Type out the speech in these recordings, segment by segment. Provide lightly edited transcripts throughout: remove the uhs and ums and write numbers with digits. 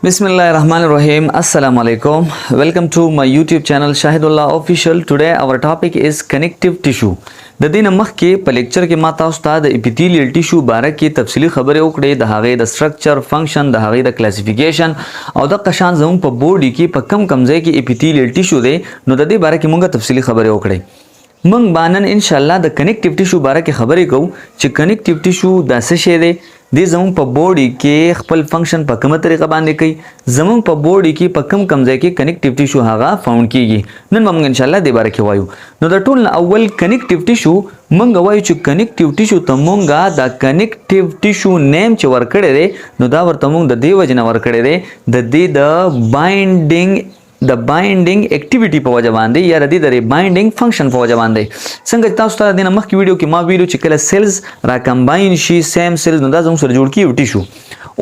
Bismillahirrahmanirrahim. Assalamu alaikum. Welcome to my YouTube channel Shahidullah Official. Today our topic is connective tissue. د دې نمخ کې په لیکچر کې ما تاسو ته د اپیثیلیل ټیشو باره کې تفصیلی خبرې وکړې د هغې د سټرکچر فنکشن د هغې د کلاسیفیکیشن او د قشان زموږ په بوډي کې په کم ځای کې اپیثیلیل ټیشو دی نو د دې باره کې موږ تفصیلی خبرې وکړې موږ باندې ان شاء الله د کنیکټیو ټیشو باره کې خبرې کوو چې کنیکټیو ټیشو دا څه شی دی د زموږ په بوډي کې خپل فنکشن په کومه طریقه باندې کوي زموږ په بوډي کې په کم ځای کې کنیکټیو ټیشو هغه فاوند کیږي نن موږ ان شاء الله د باره کې وایو نو د ټول اول کنیکټیو ټیشو موږ وایو چې کنیکټیو ټیشو ته موږ د کنیکټیو ټیشو نیم چې ورکړی دی نو دا ورته موږ د دې وجه نه ورکړی دی د دې د بایندینګ اکټیویټي په وجه باندې یا د دې د بایندینګ فنکشن په وجه باندې څنګه تاسو ته د مخکې ویډیو کې ما ویلو چې کله سیلز را کمباین شي سیم سیلز نو دا زموږ سره جوړ کیږي ټیشو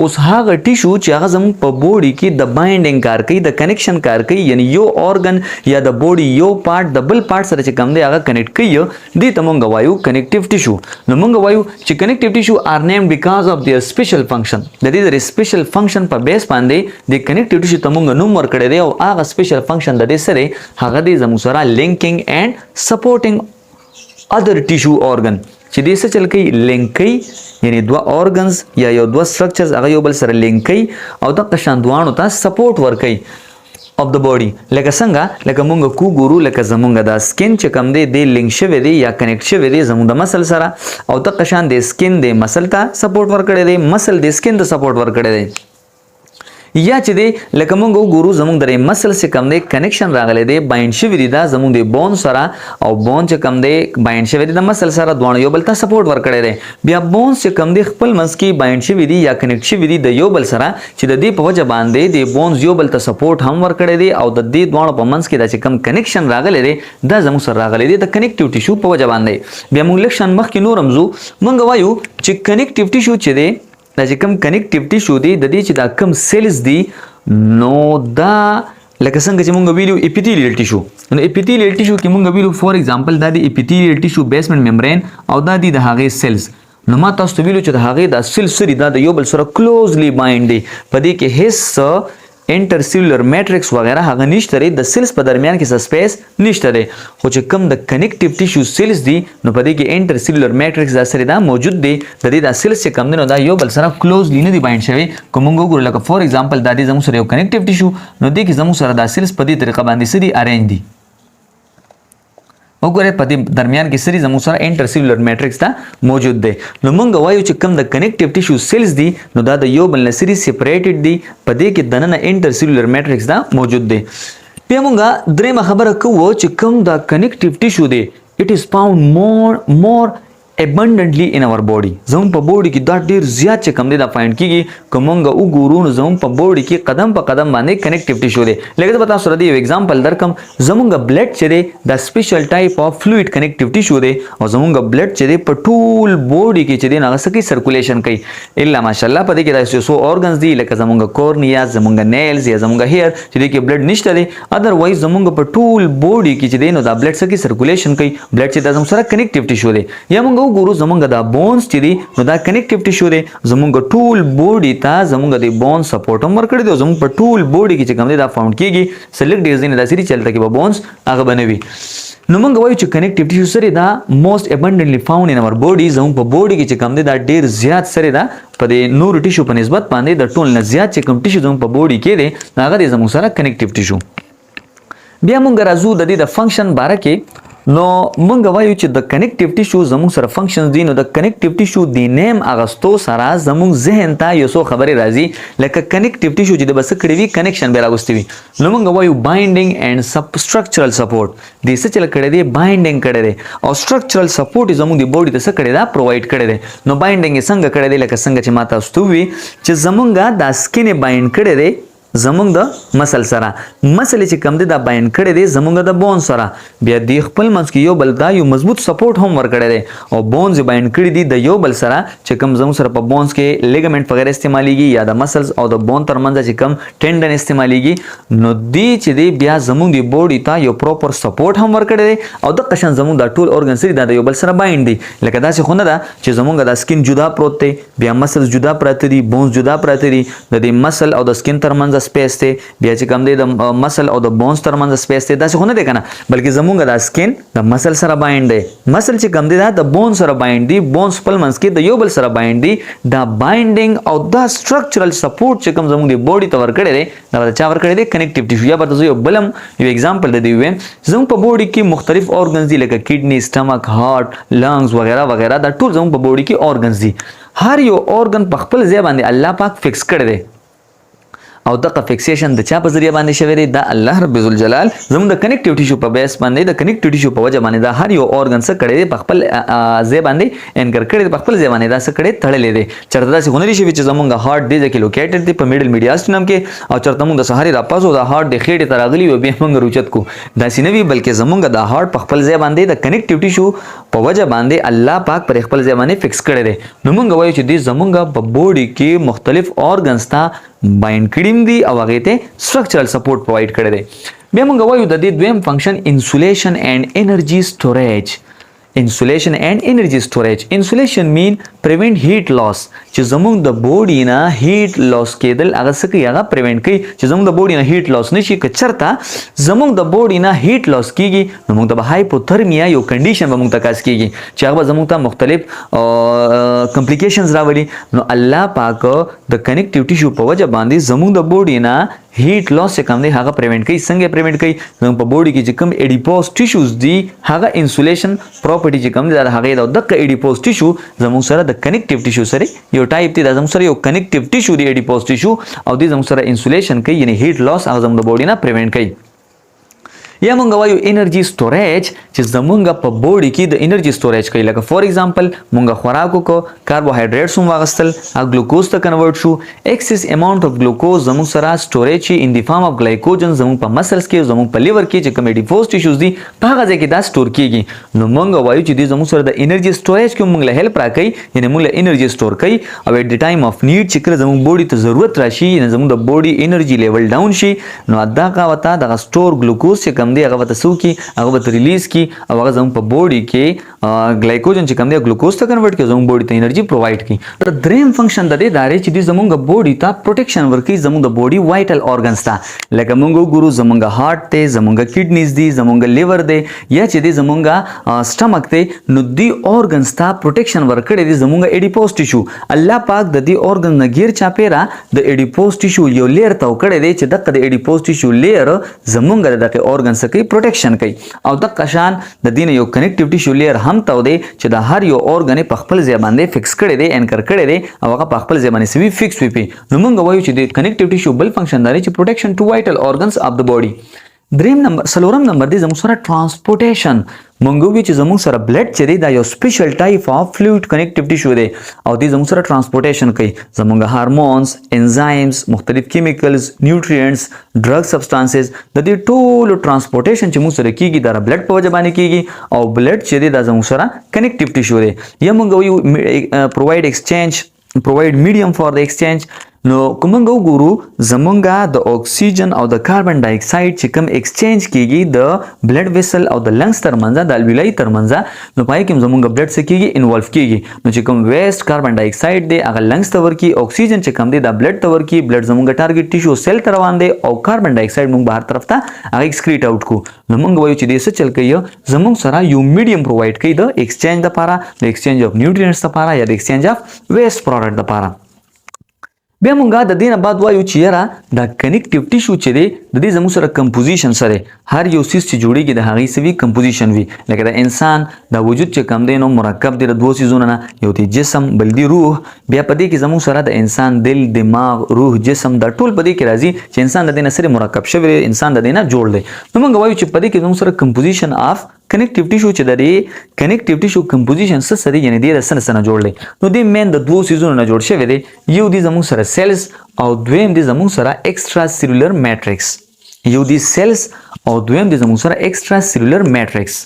اوس هغه ټیشو چې هغه زموږ په بوډي کې د بایندینګ کار کوي د کنیکشن کار کوي یعنی یو ارګن یا د بوډي یو پارت د بل پارت سره چې کوم دی هغه کنیکټ کوي دې ته موږ وایو کنیکټیو ټیشو نو موږ وایو چې کنیکټیو ټیشو ار نیمډ بیکاز اف دیئر سپیشل فنکشن د دې د سپیشل فنکشن په بیس باندې د کنیکټیو ټیشو ته موږ نوم ورکړی دی او هغه سپیشل فنکشن د دې سره هغه دی زموږ سره لینکینګ اینڈ سپورټینګ اذر ټیشو ارګن چې دې څه چل کوي لینک کوي یعنی دوه ارګنز یا یو دوه سټرکچرز هغه یو بل سره لینک کوي او د قشان دوانو ته سپورټ ورکوي of the body لکه څنګه لکه مونږ کو ګورو لکه زمونږ د سکین چې کوم دی د لینک شوی دی یا کنیکټ شوی دی زمونږ د مسل سره او د قشان د سکین د مسل ته سپورټ ورکړي دی مسل د سکین ته سپورټ ورکړي دی یا چې دی لکه مونږ وګورو زمونږ د مسل سره کوم دی کنیکشن راغلی دی بایند شوی دی دا زمونږ د بون سره او بون چې کوم دی بایند شوی دی د مسل سره دوه یو بل ته سپورټ ورکړی دی بیا بون چې کوم دی خپل منځ کې بایند شوی دی یا کنیکټ شوی دی د یو بل سره چې د دې په وجه باندې د بونز یو بل ته سپورټ هم ورکړی دی او د دې دوه په منځ کې دا چې کوم کنیکشن راغلی دی دا زموږ سره راغلی دی د کنیکټیو ټیشو په وجه باندې بیا موږ لکشن مخکې نور همزو موږ وایو چې کنیکټیو ټیشو چې دی دا چې کوم کنیکټیو ټیشو دی د دې چې دا کوم سیلز دی نو دا لکه څنګه چې موږ ویلو اپیثیلیل ټیشو نو اپیثیلیل ټیشو کې موږ ویلو فور ایگزامپل دا دی اپیثیلیل ټیشو بیسمنت ممبرین او دا دی د هغې سیلز نو ما تاسو ته ویلو چې د هغې دا سیل سری دا د یو بل سره کلوزلی بایند دی په دې کې هیڅ انټرسیلولر میټرکس وغیرہ هغه نشته دی د سیلز په درمیان کې څه سپیس نشته دی خو چې کوم د کنیکټیو ټیشو سیلز دی نو په دې کې انټرسیلولر میټرکس دا سره دا موجود دی د دې د سیلز چې کوم دی نو دا یو بل سره کلوزلی نه دی بایند شوی کوم وګورو لکه فور ایگزامپل دا دی زموږ سره یو کنیکټیو ټیشو نو دې کې زموږ سره دا سیلز په دې طریقه باندې سری ارینج دي وګوره په دې درمیان کې سری زموږ سره انټرسیلولر میټرکس دا موجود دی نو موږ وایو چې کوم د کنیکټیو ټیشو سیلز دی نو دا د یو بل نه سری سپریټډ دی په دې کې دننه انټرسیلولر میټرکس دا موجود دی بیا موږ درېمه خبره کوو چې کوم د کنیکټیو ټیشو دی it is found more abundantly in our body زموږ په بوډي کې دا ډیر زیات چې کوم دی دا فایند کیږي کوم موږ وګورو نو زموږ په بوډي کې قدم په قدم باندې کنیکټیو ټیشو دی لکه دا تاسو ردی یو ایگزامپل درکم زموږ بلډ چې دی دا سپیشل ټایپ اف فلوئډ کنیکټیو ټیشو دی او زموږ بلډ چې دی په ټول بوډي کې چې دی هغه سکی سرکولیشن کوي الا ماشاءالله په دې کې دا سو اورګنز دی لکه زموږ کورنیا زموږ نیلز یا زموږ هیر چې دی کې بلډ نشته دی اذروایز زموږ په ټول بوډي کې چې دی نو دا بلډ سکی سرکولیشن کوي بلډ چې دا زموږ سره کنیکټیو ټیشو دی یا موږ وګورو زمونږ دا بونز چې دی نو دا کنیکټیو ټیشو دی زمونږ ټول بوډي ته زمونږ د بون سپورټ هم ورکړی دی زمونږ په ټول بوډي کې چې کوم دی دا فاوند کیږي سلیکټ ډیز نه دا سری چلته کې به بونز هغه بنوي نو موږ وایو چې کنیکټیو ټیشو سره دا موست ابندنټلی فاوند ان اور بوډي زمونږ په بوډي کې چې کوم دی دا ډیر زیات سره دا په دې نور ټیشو په نسبت باندې د ټول نه زیات چې کوم ټیشو زمونږ په بوډي کې دی هغه زمونږ سره کنیکټیو ټیشو بیا موږ راځو د دې د فنکشن باره کې نو موږ وایو چې د کنیکټیو ټیشو زموږ سره فنکشنز دي نو د کنیکټیو ټیشو د نیم اغستو سره زموږ ذهن ته یو څو خبرې راځي لکه کنیکټیو ټیشو چې د بس کړی وي کنیکشن به راغوستي وي نو موږ وایو بایندینګ اینڈ سبسټرکچرل سپورټ د څه چل کړی دی بایندینګ کړی دی او سټرکچرل سپورټ زموږ د بوډي ته څه کړی دا پرووایډ کړی دی نو بایندینګ څنګه کړی دی لکه څنګه چې ما تاسو ته وی چې زموږ د سکین بایند کړی دی زمونږ د مسل سره مسل چې کم دی دا باینډ کړی دی زمونږ د بون سره بیا دی خپل منځ کې یو بل دا یو مضبوط سپورټ هم ورکړی دی او بونز باینډ کړی دی د یو بل سره چې کم زموږ سره په بونز کې لیګمنټ وغیرہ استعمالیږي یا د مسلز او د بون ترمنځ چې کم ټینډن استعمالیږي نو دی چې دی بیا زمونږ دی بوډي ته یو پروپر سپورټ هم ورکړی دی او د قشن زمونږ د ټول اورګن سری دا د یو بل سره باینډ دی لکه داسې خو نه ده چې زمونږ د سکین جدا پروت دی بیا مسلز جدا پراته دي بونز جدا پراته دي د دې مسل او د سکین ترمنځ سپیس دی بیا چې کم دی د مسل او د بونز ترمنځ سپیس دی داسې خو نه دی کنه بلکې زمونږ د سکین د مسل سره باینډ دی مسل چې کم دی دا د بون سره باینډ دی بونز خپل منځ کې د یو بل سره باینډ دی دا باینډینګ او دا سټرکچرل سپورټ چې کم زمونږ د بوډي ته ورکړی دی دا چا ورکړی دی کنیکټیو ټیشو یا به یو بلم یو ایگزامپل د دې ویم زموږ په بوډي کې مختلف اورګنز دي لکه کډنی سټمک هارت لنګز وغیرہ وغیرہ دا ټول زموږ په بوډي کې اورګنز دي هر یو اورګن په خپل ځای باندې الله پاک فکس کړی دی او دغه فکسیشن د چا په ذریعہ باندې شوی دی دا الله رب ذوالجلال زموږ د کنیکټیو ټیشو په بیس باندې د کنیکټیو ټیشو په وجه باندې دا هر یو اورګن څه کړی دی په خپل ځای باندې انکر کړی دی په خپل ځای باندې دا څه کړی تړلې دی چرته داسې خو نه شي چې زموږ هارت دی ځکه لوکیټډ دی په میډل میډیاستینم کې او چرته موږ د سهاري راپاسو د هارت د خېټې ته راغلي وي بیا موږ روچت کو داسې نه وي بلکې زموږ د هارت په خپل ځای باندې د کنیکټیو ټیشو په وجه باندې الله پاک پر خپل ځای باندې فکس کړی دی نو موږ وایو چې دی زموږ په بوډي کې مختلف اورګنز ته باینډ کړیم دي او هغه ته سټرکچرل سپورټ پرووایډ کړی دی بیا موږ وایو د دې دویم فنکشن انسولیشن اینڈ انرژي سټوریج insulation and energy storage insulation mean prevent heat loss چې زموږ د بوډي نه هیټ لاس کېدل هغه څه کوي هغه پریوینټ کوي چې زموږ د بوډي نه هیټ لاس نشي که چرته زموږ د بوډي نه هیټ لاس کیږي نو موږ ته هایپوترمیا یو کنډیشن به موږ ته کاس کیږي چې هغه زموږ ته مختلف کمپلیکیشنز راولي نو الله پاک د کنیکټیو ټیشو په وجه باندې زموږ د بوډي نه هیټ لاس چې کوم دی هغه پریوینټ کوي څنګه پریوینټ کوي زموږ په بوډي کې چې کوم اډیپوز ټیشوز دي هغه انسولیشن پراپرټي چې کوم دی دا هغه د دغه اډیپوز ټیشو زموږ سره د کنیکټیو ټیشو سره یو ټایپ دی دا زموږ سره یو کنیکټیو ټیشو دی اډیپوز ټیشو او دی زموږ سره انسولیشن کوي یعنی هیټ لاس هغه زموږ د بوډي نه پریوینټ کوي یا مونږ وایو انرژي سټوریج چې زمونږ په بوډي کې د انرژي سټوریج کوي لکه فور ایگزامپل مونږ خوراک وکړو کاربوهایډریټس هم واغستل هغه ګلوکوز ته کنورټ شو ایکسس اماونټ اف ګلوکوز زموږ سره سټوریج شي ان دی فارم اف ګلایکوجن زموږ په مسلز کې زموږ په لیور کې چې کوم اډیپوز ټیشوز دي په هغه ځای کې دا سټور کیږي نو مونږ وایو چې د زموږ سره د انرژي سټوریج کې مونږ له هیلپ راکړي یعنی مونږ له انرژي سټور کوي او ایٹ دی ټایم اف نیډ چې کله زموږ بوډي ته ضرورت راشي یعنی زموږ د بوډي انرژي لیول ډاون شي نو ادا کا وتا د سټور ګلوکوز چې کوم دی هغه وته سو کی هغه به ریلیز کی او هغه زموږ په بوډي کې ګلایکوجن چې کوم دی ګلوکوز ته کنورټ کوي زموږ بوډي ته انرژي پرووایډ کوي تر دریم فنکشن د دې داري چې زموږ بوډي ته پروټیکشن ورکوي زموږ د بوډي وایټل اورګنز ته لکه مونږ ګورو زموږ هارت ته زموږ کډنیز دي زموږ لیور دی یا چې دی زموږ سټمک ته نو دی اورګنز ته پروټیکشن ورکړي دي زموږ اډیپوز ټیشو الله پاک د دې اورګن نه غیر چاپیرا د اډیپوز ټیشو یو لیر ته وکړي دي چې دغه د اډیپوز ټیشو لیر زموږ دغه اورګن سره پروټیکشن کوي او د قشان د دین یو کنیکټیو ټیشو لیر هم ته دی چې د هر یو اورګن په خپل ځای باندې فکس کړي دی انکر کړي دی او هغه په خپل ځای باندې سوي فکس وي نو موږ وایو چې د کنیکټیو ټیشو بل فنکشن دی چې پروټیکشن ټو وایټل اورګنز اف د بوډي دریم نمبر سلورم نمبر دی زموږ سره ترانسپورټیشن مونږ وی چې زموږ سره بلډ چې دی دا یو سپیشل ټایپ اف فلوید کنیکټیو ټیشو دی او دی زموږ سره ترانسپورټیشن کوي زموږ هارمونز انزایمز مختلف کیمیکلز نیوټریانټس ډرګ سبستانسز د دې ټولو ترانسپورټیشن چې موږ سره کیږي دا بلډ په وجه باندې کیږي او بلډ چې دی دا زموږ سره کنیکټیو ټیشو دی یا مونږ وی پرووایډ ایکسچینج provide medium for the exchange نو کومنګ وګورو زمونږه د اکسیجن او د کاربن ډای اکساید چې کوم ایکسچینج کیږي د بلډ ویسل او د لنګز ترمنځ د الویلای ترمنځ نو پای کوم زمونږه بلډ څخه کیږي انوالو کیږي نو چې کوم ویست کاربن ډای اکساید دی هغه لنګز ته ورکی اکسیجن چې کوم دی د بلډ ته ورکی بلډ زمونږه ټارګټ ټیشو سیل ته روان دی او کاربن ډای اکساید موږ بهر طرف ته هغه ایکسکریټ اوټ کو نو موږ وایو چې دې څه چل کوي زمونږ سره یو میډیم پرووایډ کوي د ایکسچینج لپاره د ایکسچینج اف نیوټریانټس لپاره یا د ایکسچینج اف ویست پروډکټ لپاره بیا مونږه د دینه بعد وایو چې یاره د کنیکټیو ټیشو چې دی د دې زموږ سره کمپوزیشن سره هر یو سیس چې جوړیږي د هغې سوي کمپوزیشن وي لکه د انسان د وجود چې کم دی نو مرکب دی د دوه سیزونو نه یو دی جسم بل دی روح بیا په دې کې زموږ سره د انسان دل دماغ روح جسم د ټول په دې کې راځي چې انسان د دې نه سره مرکب شوی انسان د دې نه جوړ دی نو مونږ وایو چې په دې کې زموږ سره کمپوزیشن اف کنیکټیو ټیشو چې د دې کنیکټیو ټیشو کمپوزیشن څه سره یعنی د سره جوړ دی نو د مین د دوه سیزونو نه جوړ شوی دی یو دی زموږ سره سیلز او دویم دی زموږ سره ایکسترا سیلولر میټریکس یو دی سیلز او دویم دی زموږ سره ایکسترا سیلولر میټریکس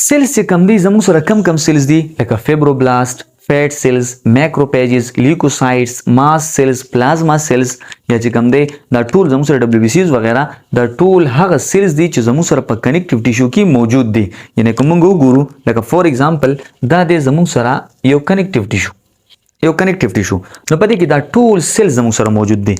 سیلز چې کم دی زموږ سره کم سیلز دی لکه فیبروبلاست فیٹ سیلز میکروپیجز لیوکوسایټس ماس سیلز پلازما سیلز یا چې کوم دی دا ټول زموږ سره دبليو بي سیز وغیرہ دا ټول هغه سیلز دي چې زموږ سره په کنیکټیو ټیشو کې موجود دي یعنی کوم وګورو لکه فور ایگزامپل دا دی زموږ سره یو کنیکټیو ټیشو نو پدې کې دا ټول سیلز زموږ سره موجود دي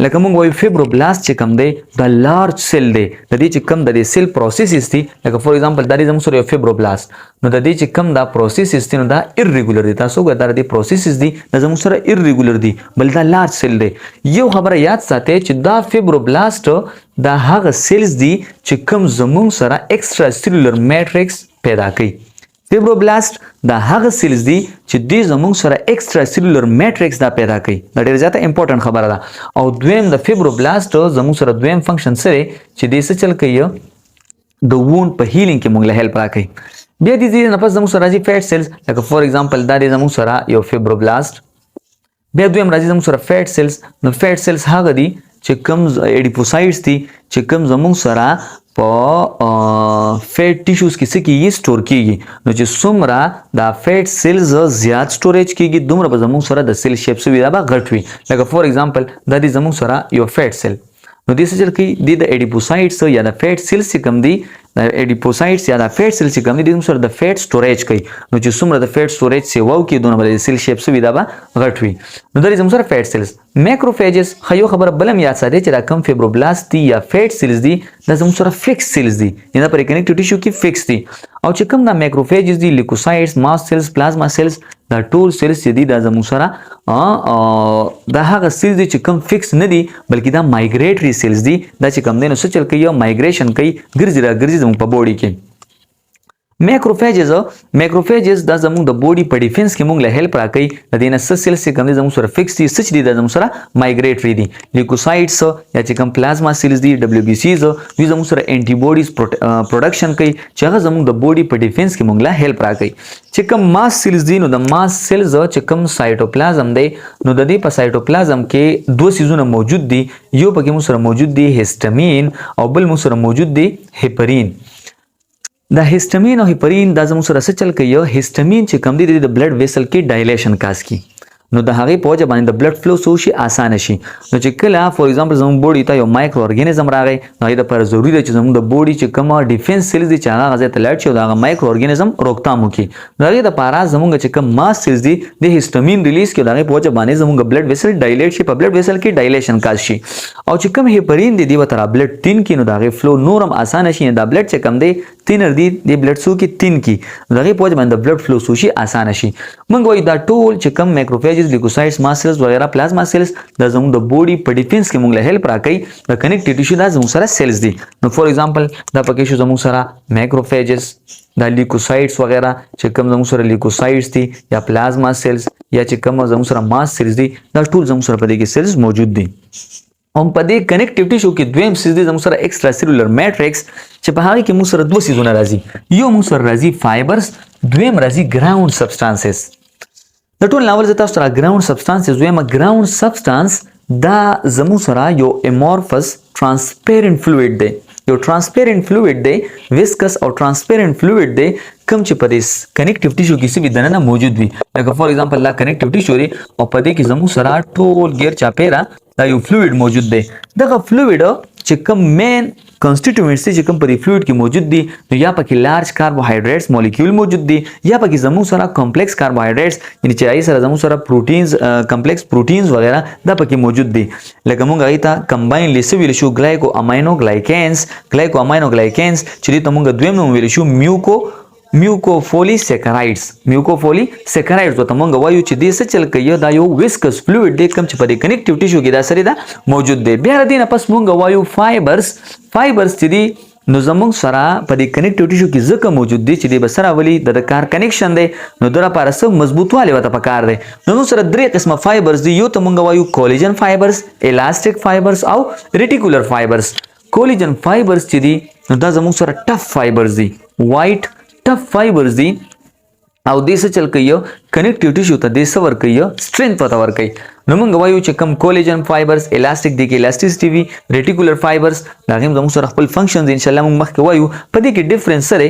لکه موږ وایو فیبروبلاست چې کوم دی دا لارج سیل دی د دې چې کوم د سیل پروسیسز دي لکه فور ایگزامپل دا دی زموږ سره یو فیبروبلاست نو د دې چې کوم دا پروسیسز دي نو دا ایرریګولر دي تاسو ګور دا د پروسیسز دي د زموږ سره ایرریګولر دي بل دا لارج سیل دی یو خبره یاد ساتئ چې دا فیبروبلاست دا هغه سیلز دي چې کوم زموږ سره ایکسترا سیلولر میټریکس پیدا کوي فیبروبلاست دا هغه سیلز دي چې د زموږ سره ایکسترا سیلولر میټریکس دا پیدا کوي دا ډیره زیاته امپورټنت خبره ده او دویم د فیبروبلاست زموږ سره دویم فنکشن سره چې د څه چل کوي د ووند په هیلینګ کې موږ له هیلپ راکوي بیا د دې نه پس زموږ سره راځي فیټ سیلز لکه فور ایگزامپل دا د زموږ سره یو فیبروبلاست بیا دویم راځي زموږ سره فیټ سیلز نو فیټ سیلز هغه دي چې کوم اډیپوسایټس دي چې کوم زموږ سره په فیټ ټیشوز کې څه کیږي سٹور کیږي نو چې څومره دا فیټ سیلز زیات سټوریج کیږي دومره به زموږ سره د سیل شیپ سوي دا به غټ وي لکه فور ایگزامپل دا دی زموږ سره یو فیټ سیل نو دې څه چل کوي د اډیپوسایټس یا د فیټ سیلز چې کوم دي د اډیپوسایټس یا د فیټ سیلز چې کوم دي د سره د فیټ سټوریج کوي نو چې څومره د فیټ سټوریج سیواو کې دونه بل سیل شیپ سوي دا به غټ وي نو دا زموږ سره فیټ سیلز میکروفیجز خو خبر بلم یاد ساتئ چې دا کم فیبروبلاست دي یا فیټ سیلز دي دا زموږ سره فکس سیلز دي یا د پر کنیکټیو ټیشو کې فکس دي او چې کوم دا میکروفیجز دي لیکوسایټس ماس سیلز پلازما سیلز دا ټول سیلز دي دا زموږ سره دا هغه سیلز دي چې کوم فکس نه دي بلکې دا مایګریټری سیلز دي دا چې کوم دي نو څه چل کوي مایګریشن کوي ګرځي را ګرځي زموږ په بوډي کې میکروفیجز دا زموږ د بوډي په ډیفنس کې موږ له هیلپ راکوي د دې نه څه سیلز چې کوم دي زموږ سره فکس دي څه دي دا زموږ سره مایګریټری دي لیکوسایټس یا چې کوم پلازما سیلز دي دبليو بي سیز دوی زموږ سره انټي بوډیز پروډکشن کوي چې هغه زموږ د بوډي په ډیفنس کې موږ له هیلپ راکوي چې کوم ماس سیلز دي نو د ماس سیلز چې کوم سایټوپلازم دی نو د دې په سایټوپلازم کې دوه سیزونه موجود دي یو پکې موږ سره موجود دي هیسټامین او بل موږ سره موجود دي هیپرین دا هیسټامین او هیپرین دا زموږ سره څه چل کوي هیسټامین چې کوم دی د بلډ ویسل کې ډایلیشن کاس کی نو د هغه په وجه باندې د بلډ فلو سو شي اسانه شي نو چې کله فور ایگزامپل زموږ بوډي ته یو مایکرو ارګانیزم راغی نو دا پر ضروری دی چې زموږ د بوډي چې کومه ډیفنس سیلز دي چې هغه غزه ته لاړ شي دا مایکرو ارګانیزم روکتام وکي نو دا د پارا زموږ چې کوم ماس سیلز دي د هیسټامین ریلیز کې دا په وجه باندې زموږ بلډ ویسل ډایلیټ شي په بلډ ویسل کې ډایلیشن کاس شي او چې کوم هیپرین دي وتر بلډ تین کې نو دا فلو نورم اسانه شي دا بلډ چې کوم دی تینر دی د بلډ سو کې تین کې دا په وجه باندې بلډ فلو سو شي اسانه شي موږ وایو دا ټول چې کوم میکروفیجز لیکوسایټس ماس سیلز وغیرہ پلازما سیلز دا زموږ د بوډي په ډیفنس کې موږ له هیلپ راکوي د کنیکټیو ټیشو دا زموږ سره سیلز دي نو فور ایگزامپل دا پکې شو زموږ سره میکروفیجز دا لیکوسایټس وغیرہ چې کوم زموږ سره لیکوسایټس دي یا پلازما سیلز یا چې کوم زموږ سره ماس سیلز دي دا ټول زموږ سره په دې کې سیلز موجود دي هم په دې کنیکټیو ټیشو کې دویم سیز دي زموږ سره ایکسترا سیلولر میټریکس چې په هغه کې موږ سره دوه سیزونه راځي یو موږ سره راځي فایبرز دویم راځي ګراوند سبسټانسز د ټول ناول زه تاسو سره ګراوند سبسټانسز وایم ګراوند سبسټانس دا زموږ سره یو امورفس ترانسپیرنت فلوئډ دی یو ترانسپیرنت فلوئډ دی ویسکس او ترانسپیرنت فلوئډ دی کوم چې په دې کنیکټیو ټیشو کې څه دننه موجود وي لکه فور ایگزامپل لا کنیکټیو ټیشو دی او په دې کې زموږ سره ټول غیر چاپیرا دا یو فلوئډ موجود دی دغه فلوئډ چې کوم مین کنسټیټوئنټس چې کوم په دې فلوئډ کې موجود دي نو یا پکې لارج کاربوهایډریټس مولیکول موجود دي یا پکې زموږ سره کمپلیکس کاربوهایډریټس یعنی چې ای سره زموږ سره پروتینز کمپلیکس پروتینز وغیرہ دا پکې موجود دي لکه موږ غوښتا کمباین لیسو ویل شو ګلایکو امینو ګلایکینز چې دې ته موږ دویم نوم ویل شو میوکوفولیسیکرایډز ته موږ وایو چې دې څه چل کوي دا یو ویسکس فلوئډ دی کوم چې په دې کنیکټیو ټیشو کې دا سره دا موجود دی بیا دې نه پس موږ وایو فایبرز چې دي نو زموږ سره په دې کنیکټیو ټیشو کې ځکه موجود دي چې د بسره ولی د کار کنیکشن دی نو در لپاره څه مضبوطوالی وته پکار دی نو موږ سره درې قسمه فایبرز دي یو ته موږ وایو کولیجن فایبرز الاستیک فایبرز او ریټیکولر فایبرز کولیجن فایبرز چې دي نو دا زموږ سره ټف فایبرز دي white tough fibres दी او دې څه چل کوي کنیکټیو ټیشو ته دې څه ورکوي سټرینث ورته ورکوي نو موږ وایو چې کوم کولیجن فایبرز الاستیک دي کې الاستیسټي وي ریټیکولر فایبرز دا هم زموږ سره خپل فنکشنز ان شاء الله موږ مخکې وایو په دې کې ډیفرنس سره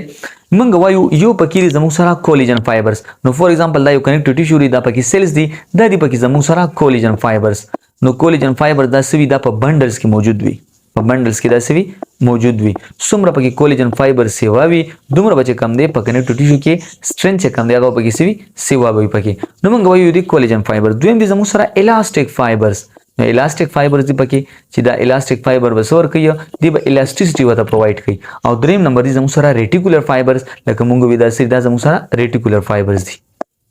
موږ وایو یو پکې زموږ سره کولیجن فایبرز نو فور ایگزامپل دا یو کنیکټیو ټیشو دی دا پکې سیلز دي دا دی پکې زموږ سره کولیجن فایبرز نو کولیجن فایبر دا سوي دا په بندلز کې موجود وي په بندلز کې دا سوي موجود وي څومره پکې کولیجن فایبر سیوا وي دومره بچ کم دی په کنیکټیو ټیشو کې سټرینث کم دی هغه پکې سوي سیوا وي پکې نو موږ وایو دی کولیجن فایبر دویم دي زموږ سره الاستیک فایبرز نو الاستیک فایبرز دی پکې چې دا الاستیک فایبر وسور کوي دی به الاستیسټي وته پرووایډ کوي او دریم نمبر دی زموږ سره ریټیکولر فایبرز لکه موږ وی دا سری دا زموږ سره ریټیکولر فایبرز دي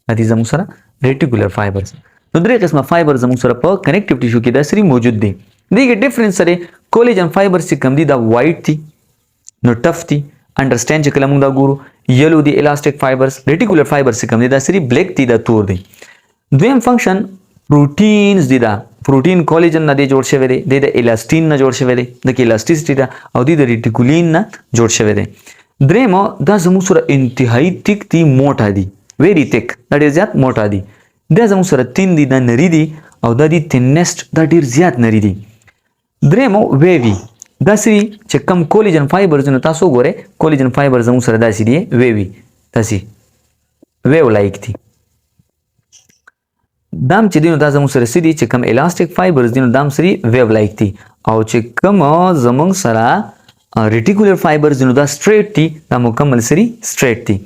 دا دي زموږ سره ریټیکولر فایبرز نو درې قسمه فایبر زموږ سره په کنیکټیو ټیشو کې دا سری موجود دي دیګه ډیفرنس سره کولیجن فایبر چې کم دي دا وایټ دي نو ټف دي انډرسټاند چې کله موږ دا ګورو یلو دي الاستیک فایبرز ریټیکولر فایبر چې کم دي دا سری بلیک دي دا تور دي دویم فنکشن پروټینز دي دا پروټین کولیجن نه دی جوړ شوی دی د الاستین نه جوړ شوی دی د الاستیسټي دا او د ریټیکولین نه جوړ شوی دی دریم دا زموږ سره انتهایی تیک دي موټا دي ویری تیک دا ډیر زیات موټا دي دا زموږ سره تین دي دا نری دي او دا دي تینست دا ډیر زیات نری دي درېمو ویوي دا سری چې کم کولیجن فایبرز نو تاسو ګوره کولیجن فایبرز زموږ سره داسې دي ویوي داسې ویو لایک دي دام چې دی نو دا زموږ سره سری چې کم الاستیک فایبرز دي نو دام سری ویو لایک دي او چې کم زموږ سره ریټیکولر فایبرز دي نو دا سټریټ دي دا مکمل سری سټریټ دي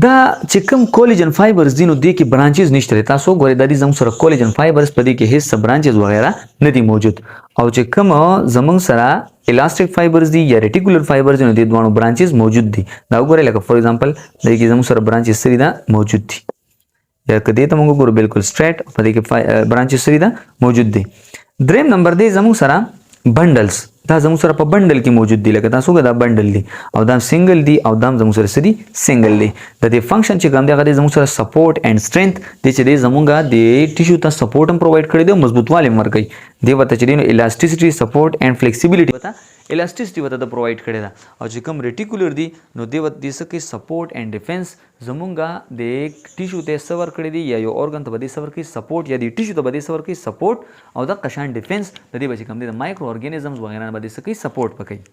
دا چې کوم کولیجن فایبرز دي نو دې کې برانچز نشته تاسو ګورئ د دې زموږ سره کولیجن فایبرز په دې کې هیڅ برانچز وغیرہ نه دي موجود او چې کوم زموږ سره الاستیک فایبرز دي یا ریټیکولر فایبرز دي نو دې دوه برانچز موجود دي دا وګورئ لکه فور ایگزامپل د دې کې زموږ سره برانچز سری دا موجود دي یا کدی ته موږ ګورو بالکل سټریټ په دې کې برانچز سری دا موجود دي دریم نمبر دی زموږ سره بندلز دا زموږ سره په بندل کې موجود دي لکه تاسو دا بندل دي او دا سنگل دي او دا زموږ سره سدي سنگل دي د دې فنکشن چې کوم دی هغه زموږ سره سپورټ اند سټرینث د چې دی زموږه د ټیشو ته سپورټ هم پرووایډ کړی دی مضبوطوالی ورکوي دی وته چې دی الاستیسټي سپورټ اند فلیکسیبিলিټي وته الاستیسټي وته د پرووایډ کړی دا او چې کوم ریټیکولر دی نو دی وته د سکه سپورټ اند ډیفنس زموږه د ټیشو ته سور کړی دی یا یو اورګن ته بده سور کوي سپورټ یا د ټیشو ته بده سور کوي سپورټ او د قشان ډیفنس د دې بچ کوم دی د مایکرو اورګانیزمز وغیرہ بده سکه سپورټ پکې